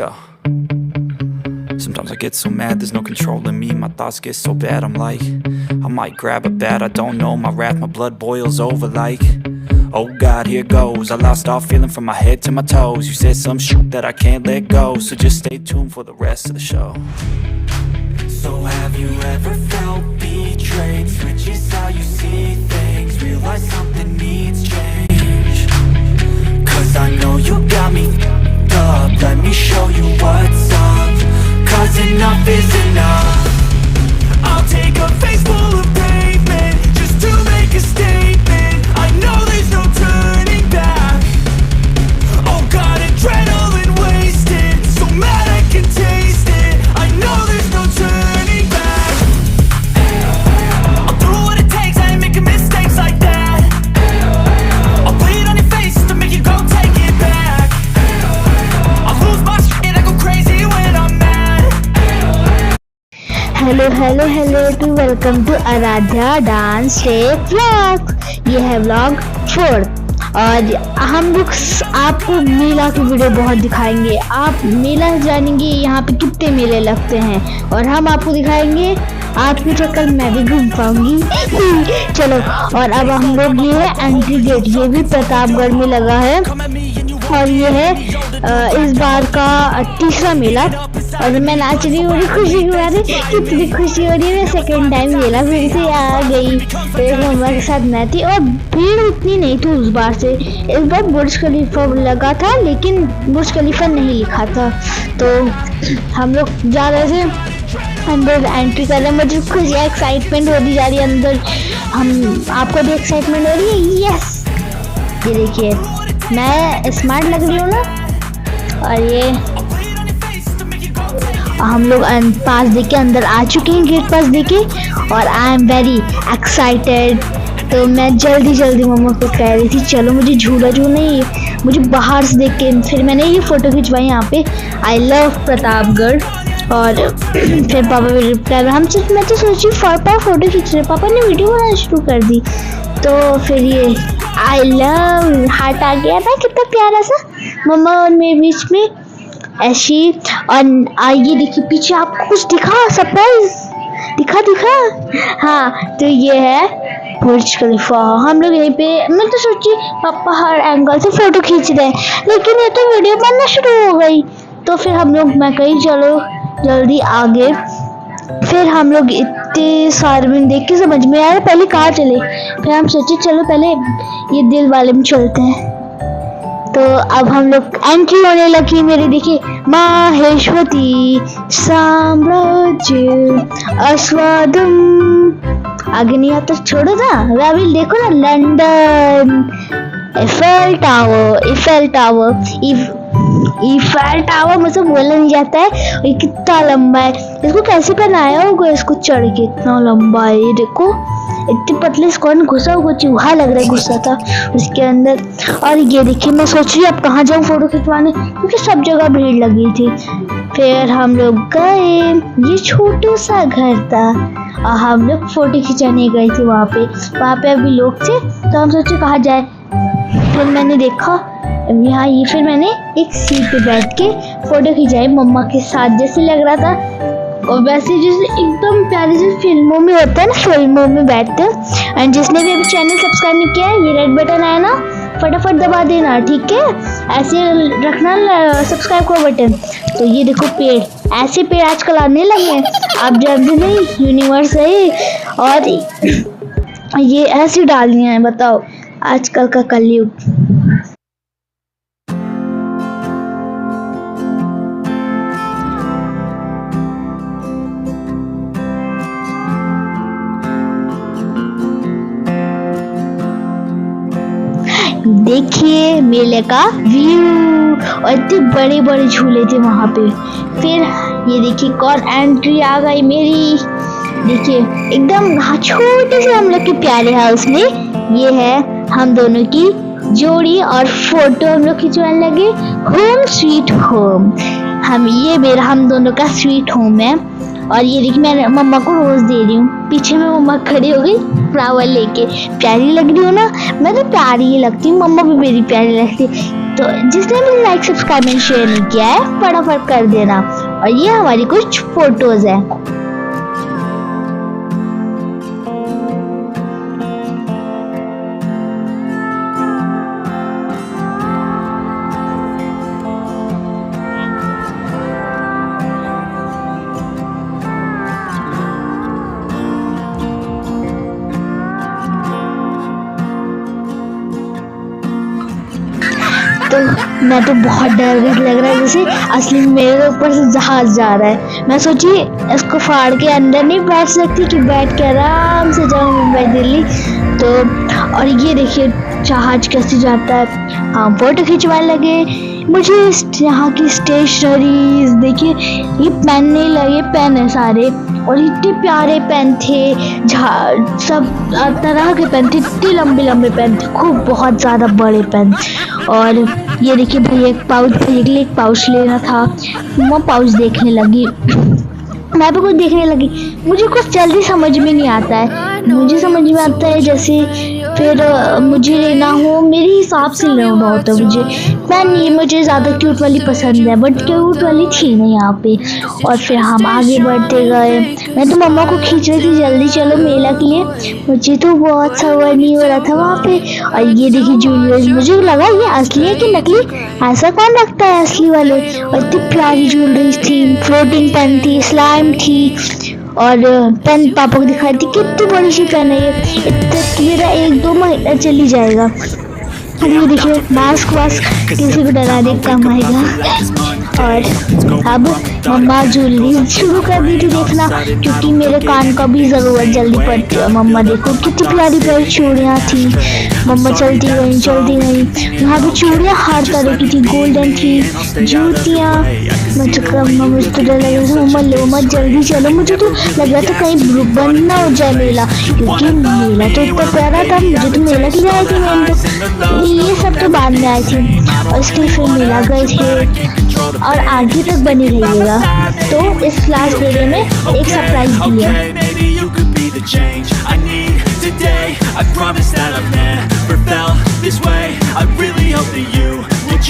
go. Sometimes I get so mad, there's no controlling me. My thoughts get so bad, I'm like, I might grab a bat, I don't know. My wrath, my blood boils over like, oh God, here goes. I lost all feeling from my head to my toes. You said some shit that I can't let go, so just stay tuned for the rest of the show. So have you ever felt betrayed? Switches how you see things, realize something needs change. Cause I know you got me f***ed up, let me show you what's up. Cause enough is enough. I'll take a face full of pavement just to make a statement. I know there's no turning back. Oh God, adrenaline wasted, so mad I can taste it. I know there's no turning back. I'll do what it takes, I ain't making mistakes like that. I'll bleed on your face to make you go take it back. I'll lose my shit, I go crazy when I'm mad. Hello to welcome to Aaradhya dance step vlog. ये है vlog 4 और हम लोग आपको मेला की video बहुत दिखाएंगे। आप मेला जानेंगे यहाँ पे कितने मेले लगते हैं और हम आपको दिखाएंगे। आपकी चक्कर मैं भी घूम पाऊंगी। चलो, और अब हम लोग, ये है एंट्री गेट, ये भी प्रतापगढ़ में लगा है और ये है इस बार का तीसरा मेला। और मैं नाच रही हूँ खुशी के बारे, कितनी खुशी हो रही है। मैं सेकेंड टाइम मेला फिर से आ गई, तो एक मम्मा के साथ मैं थी और भीड़ उतनी नहीं थी उस बार से। इस बार बुर्ज खलीफा लगा था लेकिन बुर्ज खलीफा नहीं लिखा था, तो हम लोग जा रहे थे अंदर, एंट्री कर रहे हैं। मुझे खुशी, एक्साइटमेंट होती जा रही है अंदर। हम आपको भी एक्साइटमेंट हो रही है? यस, ये देखिए मैं स्मार्ट लग रही हूँ ना। और ये हम लोग पास देके अंदर आ चुके हैं, गेट पास देके, और आई एम वेरी एक्साइटेड। तो मैं जल्दी मम्मा को कह रही थी चलो मुझे झूला झूलना है। मुझे बाहर से देख के फिर मैंने ये फ़ोटो खिंचवाई यहाँ पे, आई लव प्रतापगढ़। और फिर पापा मैं तो सोची पापा फ़ोटो खींच रहे, पापा ने वीडियो बनाना शुरू कर दी। तो फिर ये आई लव हार्ट आ गया था, कितना प्यारा सा मम्मा और मेरे बीच में ऐसी। और आइए देखिए पीछे, आपको कुछ दिखा? सरप्राइज दिखा। हाँ, तो ये है बुर्ज खलीफा। हम लोग यहीं पे, मैं तो सोची पापा हर एंगल से फोटो खींच रहे हैं, लेकिन ये तो वीडियो बनना शुरू हो गई। तो फिर हम लोग, मैं कही चलो जल्दी आगे। फिर हम लोग इतने सारे में देख के समझ में आया पहले कहाँ चले। फिर हम सोचे चलो पहले ये दिल वाले में चलते हैं। तो अब हम लोग एंट्री होने लगी मेरी। देखिए, माहेश्वती साम्राज्य आस्वादम। आगे नहीं आता, छोड़ो ना, अभी देखो ना, लंदन, इफेल टावर मुझे बोलना नहीं जाता है। ये कितना लंबा है, इसको कैसे बनाया होगा, इसको चढ़ के इतना लंबा है। ये देखो इतने पतले से कौन घुसा होगा, चूहा लग रहा है घुसा था उसके अंदर। और ये देखिए मैं सोच रही अब कहाँ जाऊँ फोटो खिंचवाने, क्योंकि सब जगह भीड़ लगी थी। फिर हम लोग गए, ये छोटा सा घर था और हम लोग फोटो खिंचाने गए थे वहाँ पे अभी लोग थे, तो हम सोचे कहाँ जाए। फिर मैंने देखा यहाँ, ये फिर मैंने एक सीट पे बैठ के फोटो खिंचाई मम्मा के साथ, जैसे लग रहा था और वैसे जैसे एकदम प्यारे से फिल्मों में होता है ना, फिल्मों में बैठते हैं। एंड जिसने भी अभी चैनल सब्सक्राइब नहीं किया है, ये रेड बटन आया ना, फटाफट दबा देना, ठीक है? ऐसे रखना सब्सक्राइब का बटन। तो ये देखो पेड़, ऐसे पेड़ आजकल आने लगे हैं, आप जानते नहीं, यूनिवर्स है। और ये ऐसी डालियाँ हैं, बताओ आजकल का कलयुग। देखिए मेले का व्यू, और इतने बड़े बड़े झूले थे वहाँ पे। फिर ये देखिए कौन एंट्री आ गई मेरी, देखिए एकदम छोटे से हम लोग के प्यारे हाउस में। ये है हम दोनों की जोड़ी और फोटो हम लोग खिंचवाने लगे, होम स्वीट होम। हम दोनों का स्वीट होम है। और ये देखिए मैं मम्मा को रोज दे रही हूँ, पीछे में मम्मा खड़ी हो गई फ्लावर लेके प्यारी लग रही हूँ ना? मैं तो प्यारी ही लगती हूँ, मम्मा भी मेरी प्यारी लगती है। तो जिसने भी लाइक सब्सक्राइब एंड शेयर नहीं किया है फटाफट कर देना। और ये हमारी कुछ फोटोज है। तो मैं तो बहुत डर गई, लग रहा है जैसे असली में मेरे ऊपर से जहाज जा रहा है। मैं सोची इसको फाड़ के अंदर नहीं बैठ सकती कि बैठ के आराम से जाऊँ मुंबई दिल्ली। तो और ये देखिए जहाज कैसे जाता है। हम फोटो खिंचवाने लगे। मुझे यहाँ की स्टेशनरीज देखिए, ये पेन नहीं लगे, पेन है सारे और इतने प्यारे पेन थे। सब तरह के पेन थे, इतने लंबे लंबे पेन थे, खूब बहुत ज़्यादा बड़े पेन। और ये देखिए भाई एक पाउच, भाई के लिए एक पाउच लेना था। मैं पाउच देखने लगी, मैं भी कुछ देखने लगी। मुझे कुछ जल्दी समझ में नहीं आता है, मुझे समझ में आता है जैसे फिर मुझे लेना हो मेरे हिसाब से लेना होता है मुझे। मैं नहीं, मुझे ज़्यादा क्यूट वाली पसंद है, बट क्यूट वाली थी नहीं यहाँ पे। और फिर हम आगे बढ़ते गए। मैं तो मम्मा को खींच रही थी जल्दी चलो मेला के लिए, मुझे तो बहुत सबर नहीं हो रहा था वहाँ पे। और ये देखिए ज्वेलरीज, मुझे लगा ये असली है कि नकली, ऐसा कौन रखता है असली वाले। और इतनी प्यारी ज्वेलरीज थी, फ्लोटिंग पेन थी, स्लाइम थी और पेन पापा को दिखाई थी। कितनी बड़ी सी पेन है ये, मेरा 1-2 महीना चली जाएगा। ये देखिए मास्क किसी को डराने का काम आएगा। और अब मम्मा ज्वेलरी शुरू कर दी थी देखना, क्योंकि मेरे कान का भी ज़रूरत जल्दी पड़ती है। मम्मा देखो कितनी प्यारी प्यारी चूड़ियाँ थी। मम्मा चलती गई। यहाँ पे चूड़ियाँ हर तरह की थी, गोल्डन थी, जूतियाँ। मुझे तो डर लग रहा था, मम्मा लो मत जल्दी चलो। मुझे तो लग रहा था कहीं बंद ना हो जाए मेला, क्योंकि मेला तो इतना प्यारा था। मुझे तो मेला की जाए थी मेन, तो ये सब तो बाद में आई थी। और इसके फिर मेला गए थे और आगे तक बनी रहिएगा। तो इस लास्ट वीडियो में एक सरप्राइज दिया।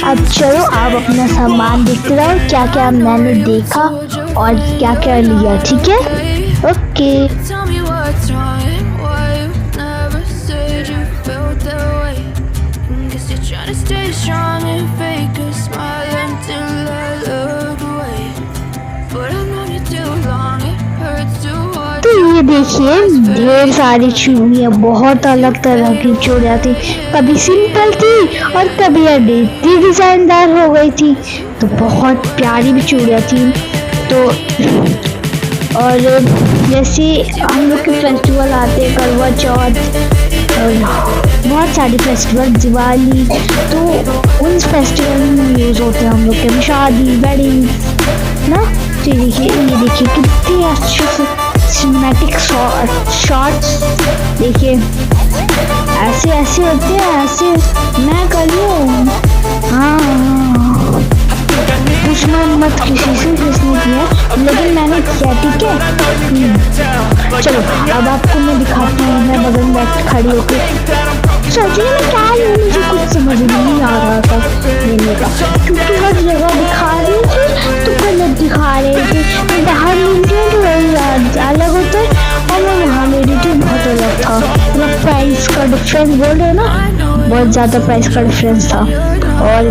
अब चलो आप अपना सामान देखते रहो, क्या क्या मैंने देखा और क्या क्या लिया, ठीक है? ओके। तो ये देखिए ढेर सारी चूड़ियाँ, बहुत अलग तरह की चूड़ियाँ थी। कभी सिंपल थी और कभी इतनी डिजाइनदार हो गई थी, तो बहुत प्यारी भी चूड़ियाँ थी। तो और जैसे हम लोग के फेस्टिवल आते हैं, करवा चौथ और बहुत सारे फेस्टिवल, दिवाली, तो उन फेस्टिवल में यूज़ होते हैं हम लोग के, शादी, वेडिंग ना। तो ये देखिए कितने अच्छे से सिनेमैटिक शॉट्स देखिए, ऐसे होते हैं, ऐसे मैं कर लूँ। हाँ पूछना मत किसी से किसने किया, लेकिन मैंने किया, ठीक है? चलो अब आपको मैं दिखाती हूँ, मैं बगल में खड़ी होकर सोचिए मैं क्या लूँ, मुझे कुछ समझ नहीं आ रहा था लेने का, क्योंकि हर जगह दिखा रही थी तो गलत दिखा रहे थे। मैं बाहर मिलती हूँ तो वही अलग होता है, और मैं वहाँ मेरी थी बहुत अलग था। मतलब प्राइस का डिफरेंस बोल रहे ना, बहुत ज़्यादा प्राइस का डिफरेंस था। और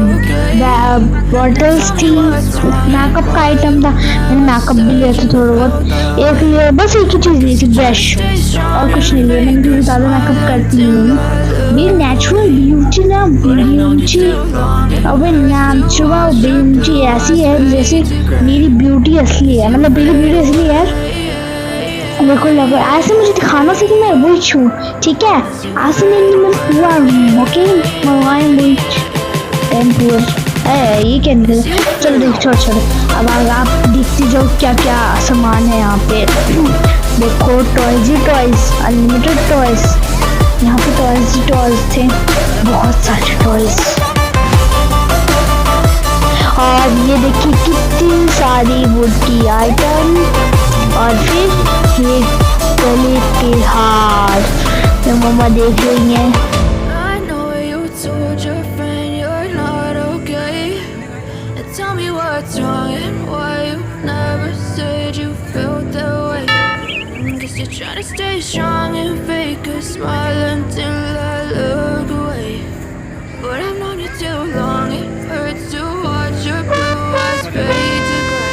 बॉटल्स थी, मेकअप का आइटम था, मैंने मेकअप भी लिया था थोड़ा बहुत। एक लिया, बस एक ही चीज़ ली थी, ब्रश, और कुछ नहीं लिया। मैंने क्योंकि ज़्यादा मेकअप करती नहीं, ये नेचुरल ब्यूटी ना, ब्यूटी अब नेचुरल ब्यूटी ऐसी है जैसे मेरी ब्यूटी असली है, मतलब मेरी ब्यूटी असली है। मेरे को लगा ऐसे मुझे दिखाना से कि मैं वही छूँ, ठीक है? ऐसे नहीं, मैं पूरा ओके मंगवाएँ ये क्या निकल। चलो देख छोड़। अब आप देखते जाओ क्या क्या सामान है यहाँ पे। देखो टॉयज ही टॉयज, अनलिमिटेड टॉयज। यहाँ पे टॉयज ही टॉयज थे, बहुत सारे टॉयज। और ये देखिए कितनी सारी वुड की आइटम। और फिर ये गले के हार, मेरी मम्मा देख रही हैं। I know you told your friend you're not okay. And tell me what's wrong and why you never said you felt that way. Guess you're trying to stay strong and fake a smile until I look away. But I've known you too long, it hurts to watch your blue eyes fade to gray.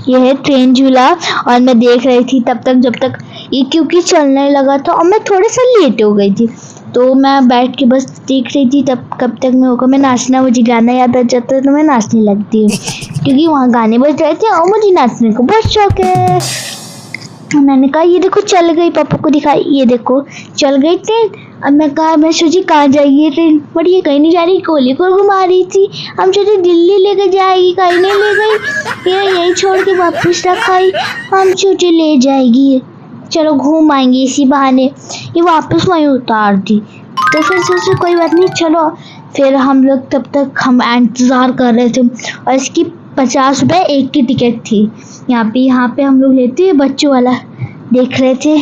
ये है train झूला और मैं देख रही थी तब तक जब तक ये क्योंकि चलने लगा था और मैं थोड़ा सा लेट हो गई थी, तो मैं बैठ के बस देख रही थी। तब कब तक मैं होगा, मैं नाचना, मुझे गाना याद आ जाता है तो मैं नाचने लगती हूँ क्योंकि वहाँ गाने बज रहे थे और मुझे नाचने को बहुत शौक है। मैंने कहा ये देखो चल गई, पापा को दिखाई, ये देखो चल गई ट्रेन। अब मैं सोची कहाँ जाएगी ये ट्रेन, बट ये कहीं नहीं जा रही, कोहली को घुमा रही थी। हम सोचे दिल्ली लेकर जाएगी, कहीं नहीं ले गई, ये यही छोड़ के वापस रखाई। हम सोचे ले जाएगी, चलो घूम आएंगे इसी बहाने, ये वापस वहीं उतार दी। तो फिर सोचे कोई बात नहीं चलो। फिर हम लोग तब तक हम इंतज़ार कर रहे थे और इसकी 50 रुपये एक की टिकट थी। यहाँ पे हम लोग लेते बच्चों वाला देख रहे थे।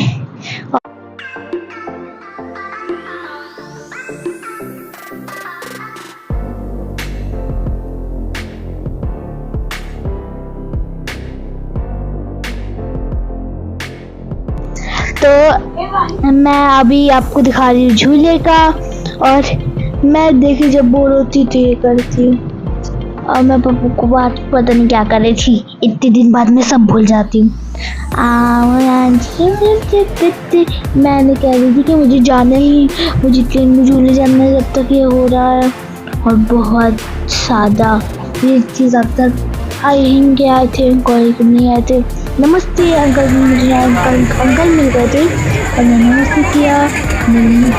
तो मैं अभी आपको दिखा रही हूँ झूले का। और मैं देखी जब बोर होती थी ये करती, और मैं पापा को बात पता नहीं क्या कर रही थी, इतने दिन बाद मैं सब भूल जाती हूँ। मैंने कह रही थी कि मुझे जाना ही, मुझे ट्रेन में झूले जाना है जब तक ये हो रहा है। और बहुत ज़्यादा ये चीज़ अब तक आए थे, कोई नहीं आए थे। नमस्ते अंकल, मुझे अंकल मिल गए थे और मैंने नमस्ते किया।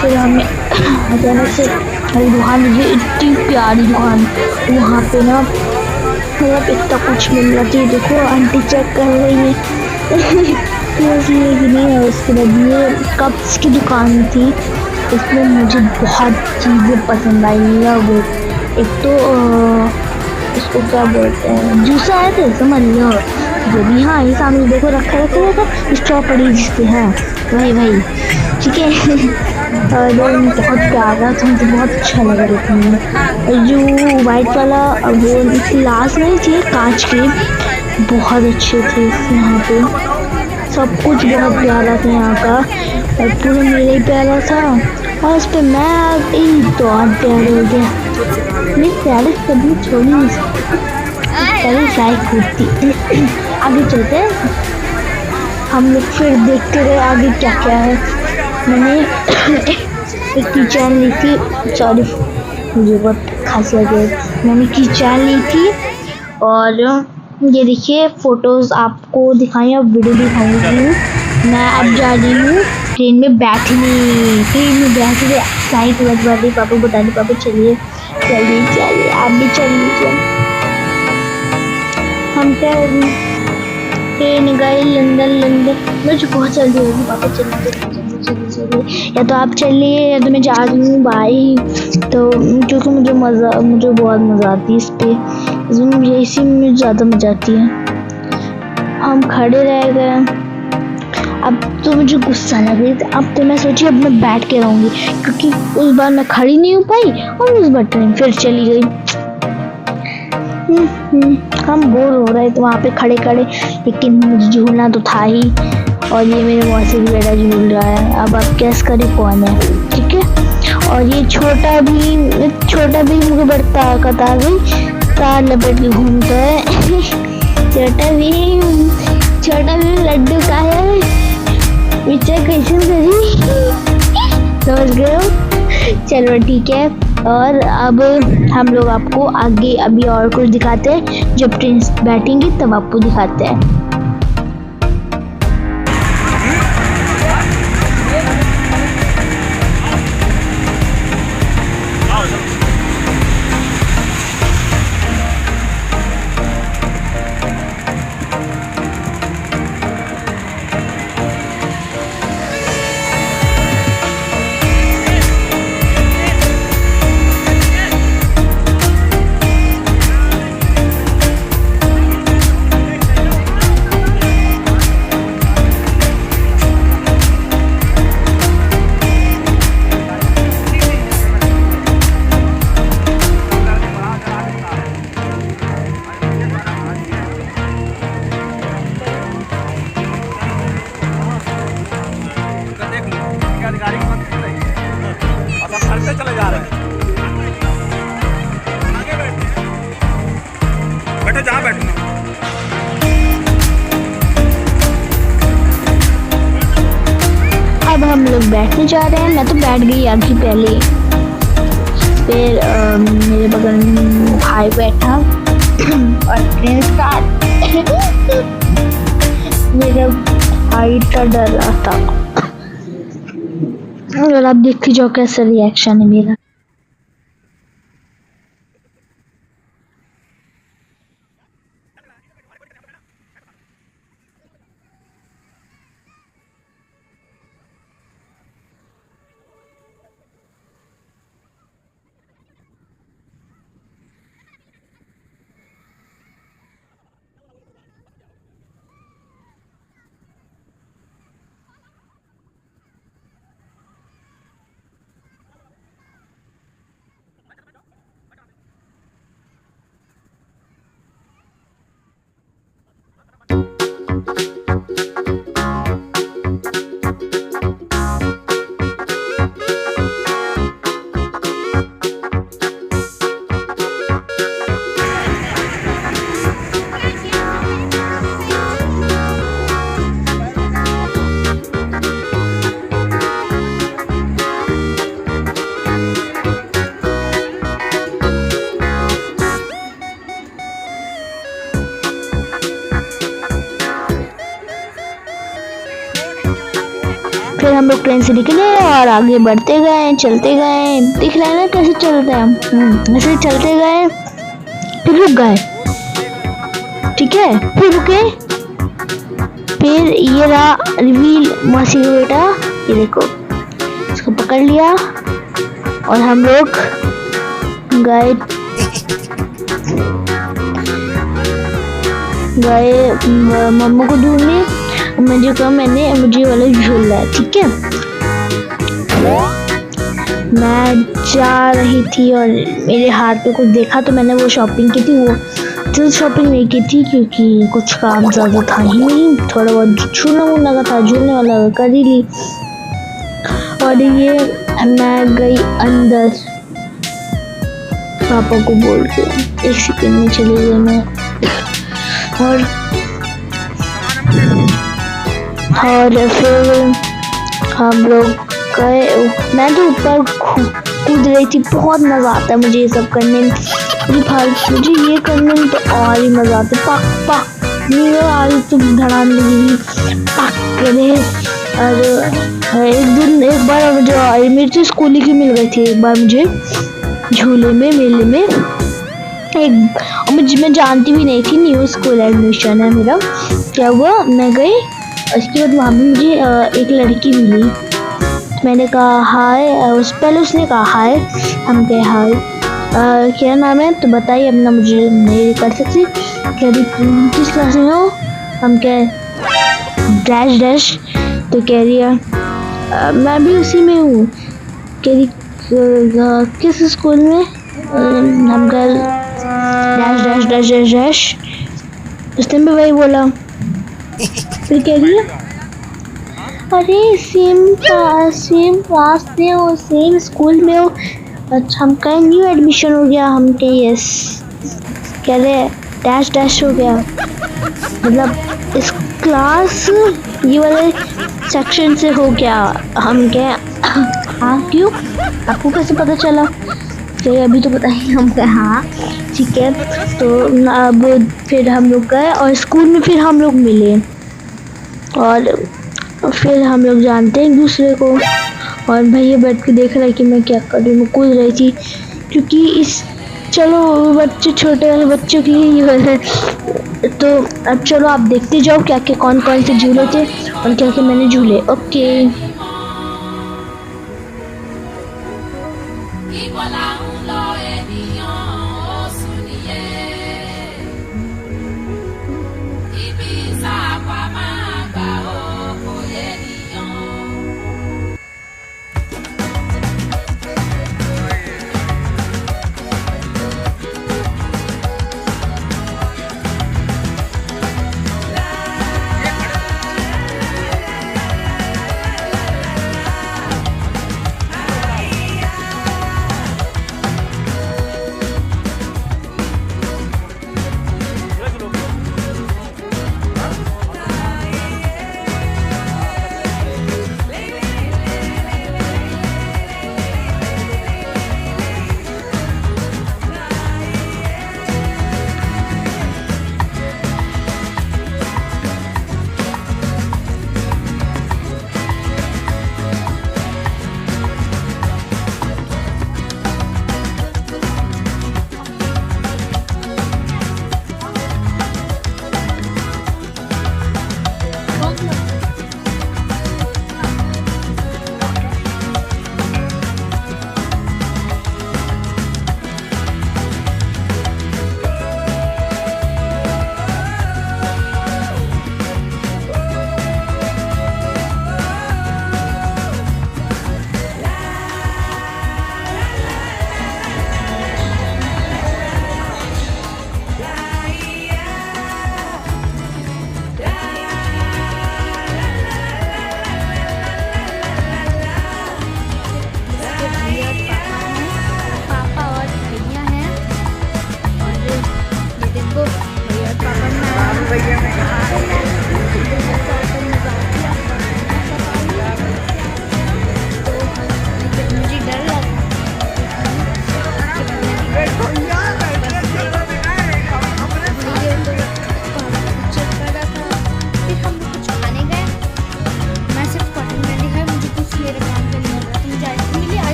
फिर हमें अचानक से मेरी दुकान, ये इतनी प्यारी दुकान, वहाँ पे ना मतलब इतना कुछ मिल रहा था। देखो आंटी चेक कर रही है कि नहीं है। उसके बाद ये कप्स की दुकान थी, इसमें मुझे बहुत चीज़ें पसंद आई है। वो एक तो इसको क्या बोलते हैं, जूसा आए थे समझ लो जो भी। हाँ ये सामने देखो रखा स्ट्रॉबेरी जिससे है वही ठीक है। और बहुत प्यारा था, मुझे बहुत अच्छा लगा देखने में। और जो वाइट वाला वो ग्लास नहीं थे कांच के, बहुत अच्छे थे यहाँ पे। सब कुछ बहुत प्यारा था यहाँ का, और पूरा मेरा ही प्यारा था। और उस पर मैं आ गई तो और प्यार हो गया। मैं प्यारे कभी छोड़ी नहीं सकती, पहले फ्राई करती। आगे चलते हैं हम लोग, फिर देखते रहे आगे क्या क्या है। मैंने एक की चैन ली थी, सॉरी मुझे बहुत खांसी लगी। मैंने की चैन ली थी और ये देखिए फ़ोटोज़ आपको दिखाई और वीडियो दिखाऊंगी। मैं अब जा रही हूँ ट्रेन में बैठने, एक्साइट लग रही। पापा बता रही, पापा चलिए आप भी चल लीजिए। हम क्या ट्रेन गई लंदन, मुझे बहुत जल्दी होगी। पापा चलिए, या तो आप चलिए या तो मैं जा रही हूँ, बाय। तो क्योंकि मुझे बहुत मज़ा आती है इस पर, इसमें इसी में ज़्यादा मज़ा आती है। हम खड़े रह गए, अब तो मुझे गुस्सा लग रही थी। अब तो मैं सोची अब मैं बैठ के रहूँगी, क्योंकि उस बार मैं खड़ी नहीं हो पाई और उस बार ट्रेन फिर चली गई। हम बोर हो रहे थे वहाँ पे खड़े, लेकिन मुझे झूलना तो था ही। और ये मेरे मौसी भी बेटा झूल रहा है। अब आप कैस करें कौन है, ठीक है। और ये छोटा भी मुझे बढ़ता कतार गई, तार लपेट के घूमता है। छोटा भीम लड्डू का है पिक्चर कैसे करी समझ गए हो। चलो ठीक है, और अब हम लोग आपको आगे अभी और कुछ दिखाते हैं। जब ट्रेन बैठेंगे तब आपको दिखाते हैं। चले जा रहे हैं, आगे बैठते हैं, बैठो जहाँ बैठना। अब हम लोग बैठने जा रहे हैं। मैं तो बैठ गई आगे पहले, फिर मेरे बगल में भाई बैठा और ट्रेन स्टार्ट। मेरा भाई तो डर रहा था, और आप देखते जाओ कैसा रिएक्शन है मेरा। फिर हम लोग ट्रेन से निकले और आगे बढ़ते गए, चलते गए। दिख रहा है ना कैसे चलते हैं, ऐसे चलते गए, फिर रुक गए, ठीक है, फिर रुके, फिर ये रहा रिवील मौसी का बेटा, ये देखो, इसको पकड़ लिया और हम लोग गए मम्मा को ढूंढने। मुझे कहा मुझे वाला झूला है, ठीक है। मैं जा रही थी और मेरे हाथ पे कुछ देखा तो मैंने वो शॉपिंग की थी। वो तो शॉपिंग नहीं की थी क्योंकि कुछ काम ज़्यादा था ही नहीं, थोड़ा बहुत छूना वूना का था, झूलने वाला कर ही ली। और ये मैं गई अंदर पापा को बोल के, 1 सेकंड में चली गई मैं। और फिर हम लोग गए, मैं तो ऊपर कूद रही थी। बहुत मज़ा आता है मुझे ये सब करने में, मुझे ये करने में तो और ही मज़ा आता है। पक पक नहीं आज तो धड़ान लगी पक करे। और एक बार मुझे मेरी तो स्कूल की मिल गई थी, एक बार मुझे झूले में मेले में और मैं जानती भी नहीं थी, न्यू स्कूल एडमिशन है मेरा। क्या हुआ, मैं गई, उसके बाद वहाँ पे मुझे एक लड़की मिली। मैंने कहा हाय, पहले उसने कहा हाय, हम कहे हाय, क्या नाम है तो बताइए अपना, मुझे नहीं कर सकती। कह रही किस क्लास में हो, हम कहे डैश डैश, तो कह रही है मैं भी उसी में हूँ। कह रही किस स्कूल में, हम कहे dash dash dash dash dash, उसने भी वही बोला। फिर कह रही है अरे सेम क्लास में हो, सेम स्कूल में हो। अच्छा, हम कहें न्यू एडमिशन हो गया, हम कहें यस। कह रहे डैश डैश हो गया। मतलब इस क्लास ये वाले सेक्शन से हो गया। हम गए। हाँ क्यों, आपको कैसे पता चला? चलिए अभी तो पता ही हम गए। हाँ ठीक है, तो अब फिर हम लोग गए और स्कूल में फिर हम लोग मिले और फिर हम लोग जानते हैं एक दूसरे को। और भैया बैठ के देख रहा है कि मैं क्या कर रही हूँ। कूद रही थी क्योंकि इस चलो बच्चे छोटे वाले बच्चों की ही है। तो अब चलो आप देखते जाओ क्या क्या कौन कौन से झूले थे और क्या क्या मैंने झूले। ओके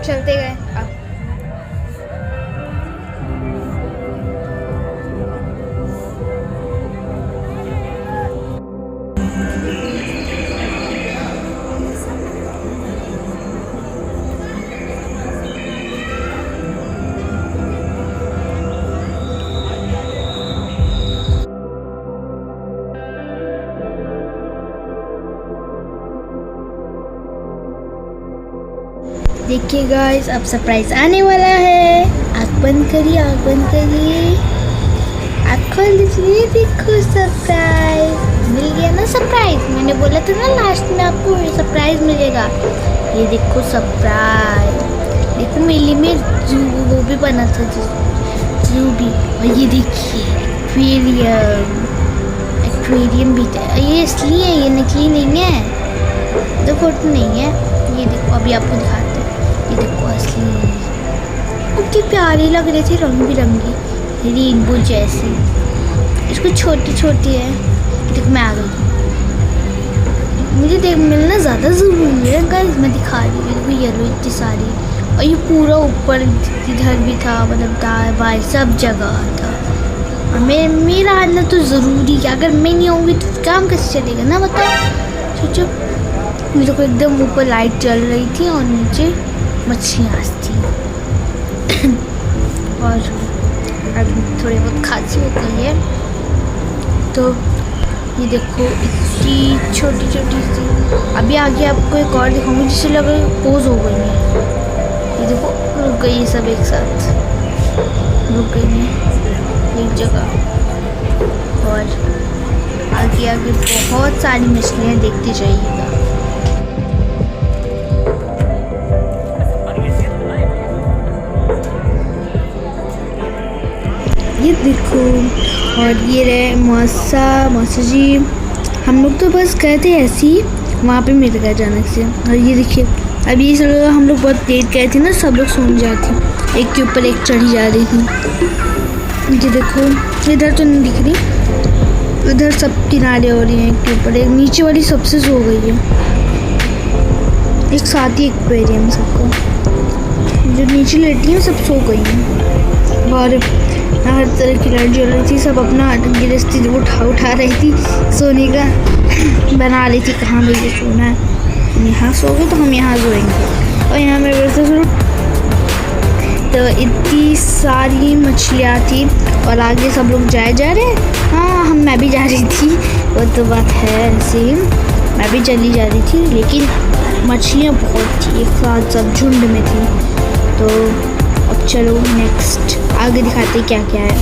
चलते गए अब देखिए गाइस, अब सरप्राइज आने वाला है। आँख बंद करिए, आँख बंद करिए, आँख खोल दीजिए। देखो सरप्राइज मिल गया ना। सरप्राइज मैंने बोला था ना लास्ट में आपको सरप्राइज मिलेगा। ये देखो सरप्राइज। देखो मेले में जू वो भी बना था, जू भी। और ये देखिए एक्वेरियम भी था। ये इसलिए है, ये नकली नहीं है, तो फोटो नहीं है। ये देखो अभी आपको दिखाते हैं। ये देखो असली कितनी प्यारी लग रही थी, रंग बिरंगी रेनबो जैसी। इसको छोटी छोटी है। देखो मैं आ गई। मुझे देख मिलना ज़्यादा ज़रूरी है गाइस। मैं दिखा रही हूँ। देखो येलो इतनी सारी, और ये पूरा ऊपर इधर भी था, मतलब दाएं बाएं सब जगह था। और मेरा आना तो ज़रूरी है। अगर मैं नहीं आऊँगी तो काम कैसे चलेगा ना, बताओ। सोचो मेरे को एकदम ऊपर लाइट जल रही थी और नीचे मछलियाँ थी। और अभी थोड़ी बहुत खांसी हो गई है। तो ये देखो इतनी छोटी छोटी सी। अभी आगे आपको एक और दिखाऊंगी जिससे लग रहा है पोज हो गई है। ये देखो रुक गई है, सब एक साथ रुक गई है एक जगह। और आगे आगे बहुत सारी मछलियाँ देखते जाइएगा। ये देखो। और ये रहे मौसा जी। हम लोग तो बस गए थे ऐसे ही, वहाँ पे मिल गए अचानक से। और ये देखिए अब ये सब हम लोग बहुत तेज गए थे ना, सब लोग सोने जाती, एक के ऊपर एक चढ़ी जा रही थी। ये देखो इधर तो नहीं दिख रही, उधर सब किनारे हो रही हैं, एक के ऊपर एक। नीचे वाली सबसे सो गई है, एक साथ ही एक्वेरियम सबको। जो नीचे लेटी हैं सब सो गई हैं। और हर तरह की लाइट जल रही थी, सब अपना गिरस्ती उठा रही थी सोने का, बना रही थी कहाँ मुझे सोना है। यहाँ सोओगे तो हम यहाँ सोएंगे। और यहाँ मेरे वैसे तो इतनी सारी मछलियाँ थी और आगे सब लोग जा रहे। हाँ मैं भी जा रही थी, वो तो बात है सेम, मैं भी चली जा रही थी, लेकिन मछलियाँ बहुत थी, एक साथ सब झुंड में थी। तो अब चलो नेक्स्ट आगे दिखाते क्या क्या है।